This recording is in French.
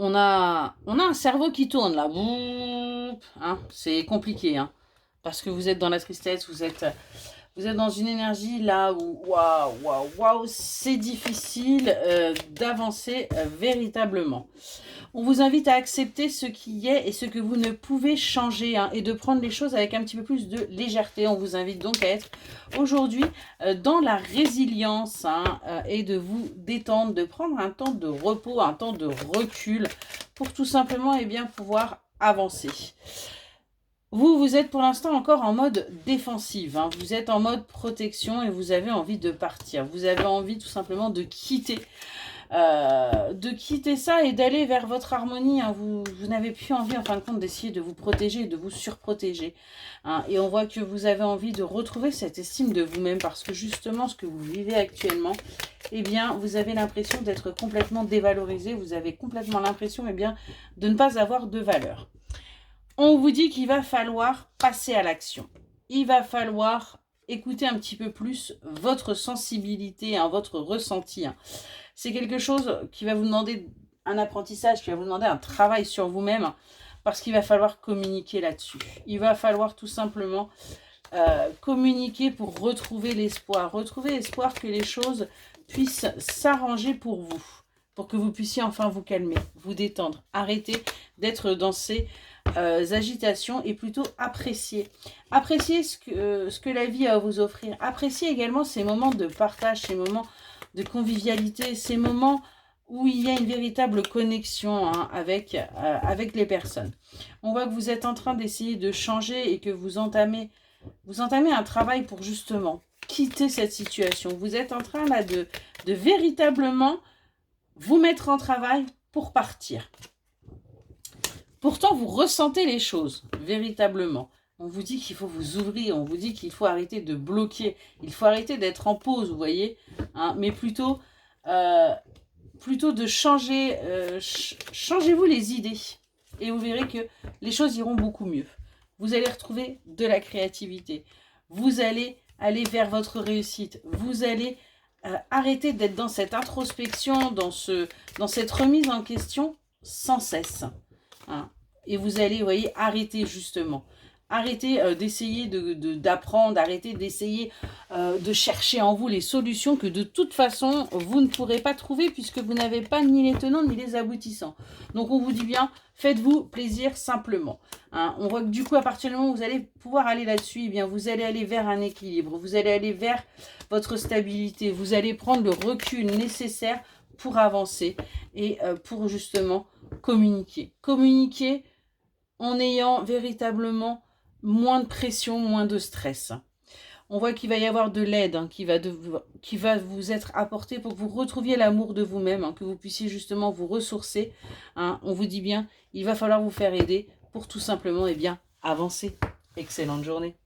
on a un cerveau qui tourne là. Hein, c'est compliqué, hein, parce que vous êtes dans la tristesse, vous êtes dans une énergie là où waouh, waouh, waouh, c'est difficile d'avancer véritablement. On vous invite à accepter ce qui est et ce que vous ne pouvez changer, hein, et de prendre les choses avec un petit peu plus de légèreté. On vous invite donc à être aujourd'hui dans la résilience, hein, et de vous détendre, de prendre un temps de repos, un temps de recul pour tout simplement pouvoir avancer. Vous êtes pour l'instant encore en mode défensive, hein. Vous êtes en mode protection et vous avez envie de partir. Vous avez envie tout simplement de quitter ça et d'aller vers votre harmonie, hein. Vous n'avez plus envie en fin de compte d'essayer de vous protéger, de vous surprotéger, hein. Et on voit que vous avez envie de retrouver cette estime de vous-même parce que justement ce que vous vivez actuellement, vous avez l'impression d'être complètement dévalorisé, vous avez complètement l'impression de ne pas avoir de valeur. On vous dit qu'il va falloir passer à l'action. Il va falloir écouter un petit peu plus votre sensibilité, hein, votre ressenti, hein. C'est quelque chose qui va vous demander un apprentissage, qui va vous demander un travail sur vous-même, parce qu'il va falloir communiquer là-dessus. Il va falloir tout simplement communiquer pour retrouver l'espoir. Retrouver l'espoir que les choses puissent s'arranger pour vous, pour que vous puissiez enfin vous calmer, vous détendre, arrêter d'être dans ces agitations et plutôt apprécier. Apprécier ce que la vie a à vous offrir. Apprécier également ces moments de partage, ces moments de convivialité, ces moments où il y a une véritable connexion, hein, avec les personnes. On voit que vous êtes en train d'essayer de changer et que vous entamez un travail pour justement quitter cette situation. Vous êtes en train là de véritablement vous mettre en travail pour partir. Pourtant, vous ressentez les choses, véritablement. On vous dit qu'il faut vous ouvrir, on vous dit qu'il faut arrêter de bloquer, il faut arrêter d'être en pause, vous voyez, hein, mais plutôt de changer, changez-vous les idées, et vous verrez que les choses iront beaucoup mieux. Vous allez retrouver de la créativité, vous allez aller vers votre réussite, vous allez arrêter d'être dans cette introspection, dans cette remise en question sans cesse, hein. Et vous allez, vous voyez, arrêter justement. Arrêtez d'essayer d'apprendre, arrêtez d'essayer de chercher en vous les solutions que de toute façon, vous ne pourrez pas trouver puisque vous n'avez pas ni les tenants ni les aboutissants. Donc, on vous dit bien, faites-vous plaisir simplement, hein. On voit que du coup, à partir du moment où vous allez pouvoir aller là-dessus, vous allez aller vers un équilibre, vous allez aller vers votre stabilité, vous allez prendre le recul nécessaire pour avancer et pour justement communiquer. Communiquer en ayant véritablement moins de pression, moins de stress. On voit qu'il va y avoir de l'aide, hein, qui va vous être apportée pour que vous retrouviez l'amour de vous-même, hein, que vous puissiez justement vous ressourcer, hein. On vous dit bien, il va falloir vous faire aider pour tout simplement avancer. Excellente journée.